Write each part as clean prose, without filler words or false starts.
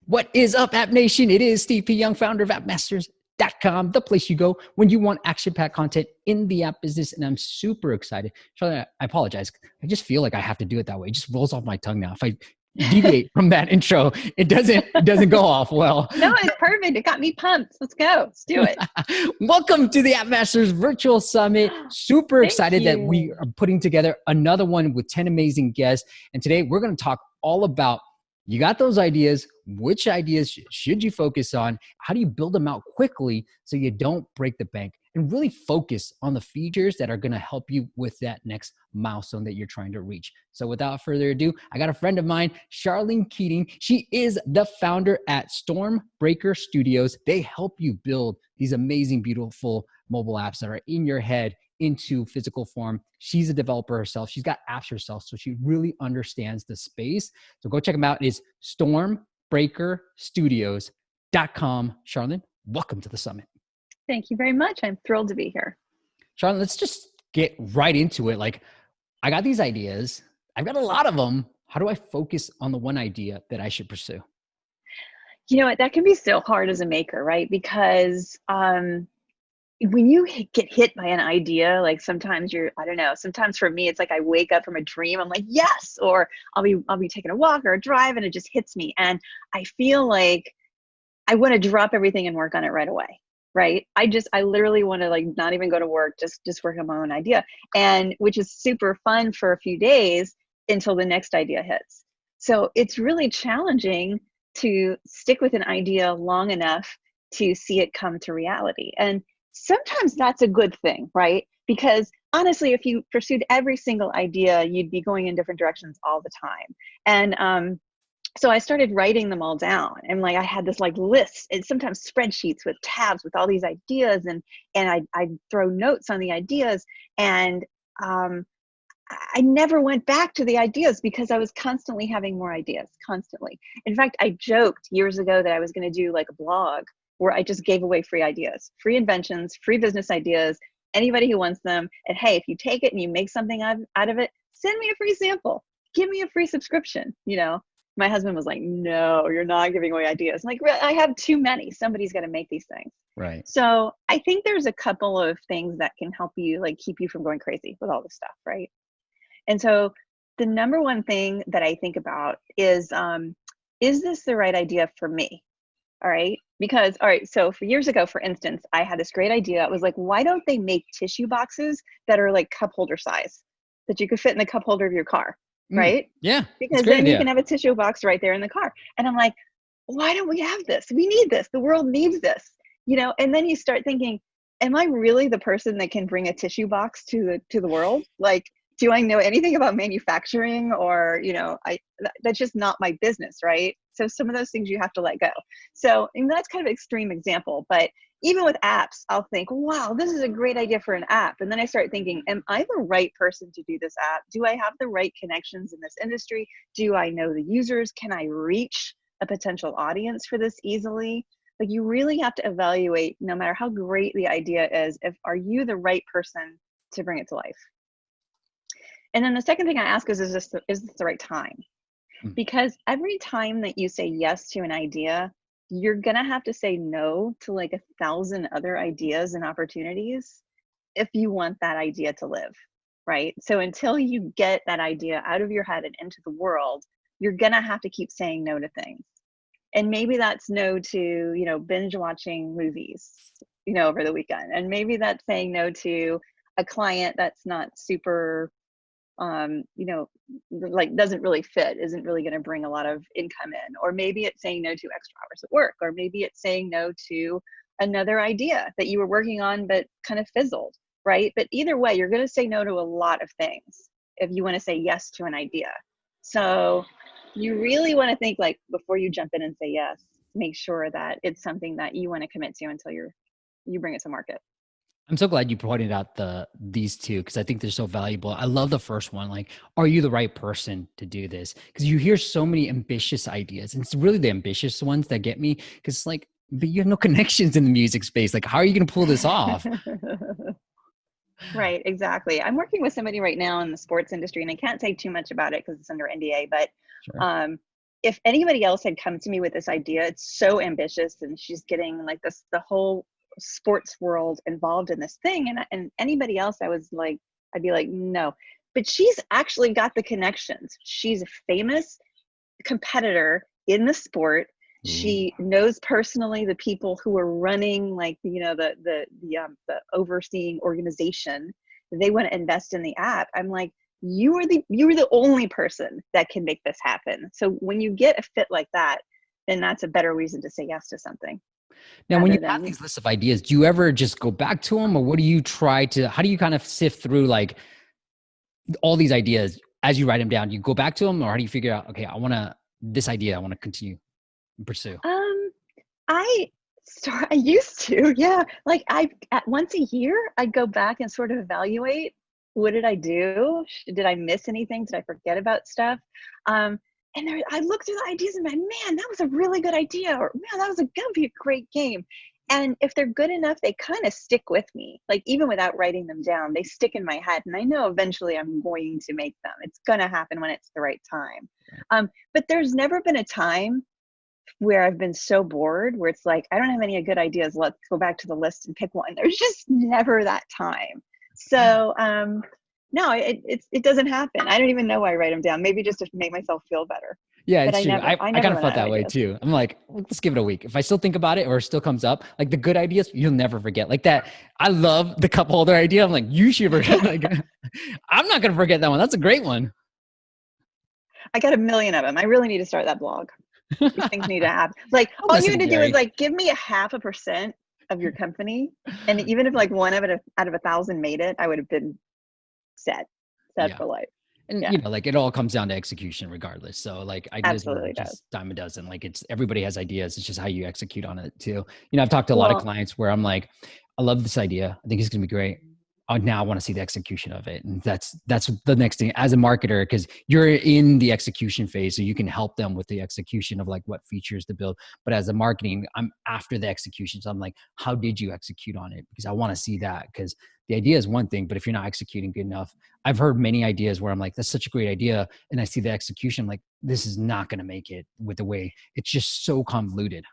What is up, App Nation? It is Steve P. Young, founder of appmasters.com, the place you go when you want action-packed content in the app business. And I'm super excited. Charlotte, I apologize. I just feel like I have to do it that way. It just rolls off my tongue now. If I deviate from that intro, it doesn't go off well. No, it's perfect. It got me pumped. Let's go. Let's do it. Welcome to the App Masters Virtual Summit. Super excited that we are putting together another one with 10 amazing guests. And today we're going to talk all about, you got those ideas, which ideas should you focus on? How do you build them out quickly so you don't break the bank? And really focus on the features that are going to help you with that next milestone that you're trying to reach. So without further ado, I got a friend of mine, Charlene Keating. She is the founder at Stormbreaker Studios. They help you build these amazing, beautiful mobile apps that are in your head into physical form. She's a developer herself. She's got apps herself, so she really understands the space. So go check them out. It's stormbreakerstudios.com. Charlene, welcome to the summit. Thank you very much. I'm thrilled to be here. Charlene, let's just get right into it. Like, I got these ideas. I've got a lot of them. How do I focus on the one idea that I should pursue? You know what? That can be so hard as a maker, right? Because when you get hit by an idea, like sometimes I don't know, sometimes for me, it's like I wake up from a dream. I'm like, yes, or I'll be taking a walk or a drive and it just hits me. And I feel like I want to drop everything and work on it right away. Right. I literally want to like not even go to work, just work on my own idea. And which is super fun for a few days until the next idea hits. So it's really challenging to stick with an idea long enough to see it come to reality. And sometimes that's a good thing, right? Because honestly, if you pursued every single idea, you'd be going in different directions all the time. And so I started writing them all down, and like I had this like list, and sometimes spreadsheets with tabs with all these ideas, and I'd throw notes on the ideas, and I never went back to the ideas because I was constantly having more ideas, constantly. In fact, I joked years ago that I was going to do like a blog where I just gave away free ideas, free inventions, free business ideas, anybody who wants them. And hey, if you take it and you make something out of it, send me a free sample, give me a free subscription, you know. My husband was like, no, you're not giving away ideas. I'm like, I have too many. Somebody's got to make these things. Right. So I think there's a couple of things that can help you, like keep you from going crazy with all this stuff, right? And so the number one thing that I think about is this the right idea for me? All right. Because, all right, so for years ago, for instance, I had this great idea. It was like, why don't they make tissue boxes that are like cup holder size that you could fit in the cup holder of your car? Right? Yeah. Because then you can have a tissue box right there in the car. And I'm like, why don't we have this? We need this. The world needs this, you know? And then you start thinking, am I really the person that can bring a tissue box to the world? Like, do I know anything about manufacturing, or, you know, that's just not my business, right? So some of those things you have to let go. So, and that's kind of an extreme example, but even with apps, I'll think, wow, this is a great idea for an app. And then I start thinking, am I the right person to do this app? Do I have the right connections in this industry? Do I know the users? Can I reach a potential audience for this easily? Like, you really have to evaluate, no matter how great the idea is, are you the right person to bring it to life? And then the second thing I ask is this the right time? Because every time that you say yes to an idea, you're gonna have to say no to like 1,000 other ideas and opportunities if you want that idea to live, right? So until you get that idea out of your head and into the world, you're gonna have to keep saying no to things. And maybe that's no to, you know, binge watching movies, you know, over the weekend. And maybe that's saying no to a client that's not super, you know, like doesn't really fit, isn't really going to bring a lot of income in. Or maybe it's saying no to extra hours at work, or maybe it's saying no to another idea that you were working on but kind of fizzled, right? But either way, you're going to say no to a lot of things if you want to say yes to an idea. So you really want to think, like, before you jump in and say yes, make sure that it's something that you want to commit to until you bring it to market. I'm so glad you pointed out these two, because I think they're so valuable. I love the first one. Like, are you the right person to do this? Because you hear so many ambitious ideas, and it's really the ambitious ones that get me. Because it's like, but you have no connections in the music space. Like, how are you going to pull this off? Right, exactly. I'm working with somebody right now in the sports industry, and I can't say too much about it because it's under NDA, but Sure. if anybody else had come to me with this idea, it's so ambitious, and she's getting like this, the whole sports world involved in this thing. And anybody else, I'd be like, no. But she's actually got the connections. She's a famous competitor in the sport. She knows personally the people who are running, like, you know, the overseeing organization. They want to invest in the app. I'm like, you are the only person that can make this happen. So when you get a fit like that, then that's a better reason to say yes to something. Now, when you have these lists of ideas, do you ever just go back to them, or what do you how do you kind of sift through like all these ideas as you write them down? Do you go back to them, or how do you figure out, okay, this idea, I want to continue and pursue? I used to, yeah. Like once a year, I'd go back and sort of evaluate, what did I do? Did I miss anything? Did I forget about stuff? And I looked through the ideas and I'm like, man, that was a really good idea. Or man, that would be a great game. And if they're good enough, they kind of stick with me. Like even without writing them down, they stick in my head. And I know eventually I'm going to make them. It's going to happen when it's the right time. But there's never been a time where I've been so bored where it's like, I don't have any good ideas. Let's go back to the list and pick one. There's just never that time. So no, it doesn't happen. I don't even know why I write them down. Maybe just to make myself feel better. Yeah, it's true. I kind of felt that way too. I'm like, let's give it a week. If I still think about it or it still comes up, like the good ideas, you'll never forget. Like that, I love the cup holder idea. I'm like, you should forget. Like, I'm not going to forget that one. That's a great one. I got a million of them. I really need to start that blog. These things need to happen. Like all you had to do is like, give me 0.5% of your company. And even if like one out of 1,000 made it, I would have been set for life. And you know, like it all comes down to execution regardless. So like ideas are just dime a dozen. Like everybody has ideas. It's just how you execute on it too. You know, I've talked to a lot of clients where I'm like, I love this idea. I think it's going to be great. Now I want to see the execution of it. And that's the next thing as a marketer, because you're in the execution phase. So you can help them with the execution of like what features to build. But as a marketing, I'm after the execution. So I'm like, how did you execute on it? Because I want to see that, because the idea is one thing, but if you're not executing good enough, I've heard many ideas where I'm like, that's such a great idea. And I see the execution, like this is not going to make it with the way it's just so convoluted.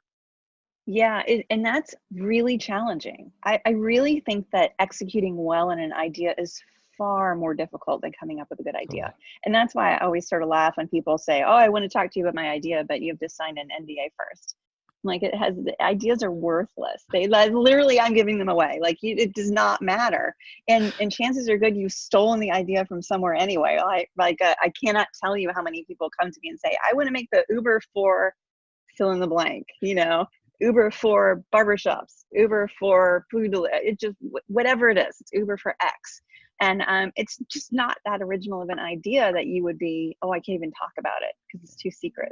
Yeah, and that's really challenging. I really think that executing well on an idea is far more difficult than coming up with a good idea. And that's why I always sort of laugh when people say, oh, I want to talk to you about my idea, but you have to sign an NDA first. Like the ideas are worthless. They literally, I'm giving them away. Like it does not matter. And chances are good you've stolen the idea from somewhere anyway. I cannot tell you how many people come to me and say, I want to make the Uber for fill in the blank, you know, Uber for barbershops, Uber for food, it just, whatever it is, it's Uber for X. And it's just not that original of an idea that you would be, oh, I can't even talk about it because it's too secret.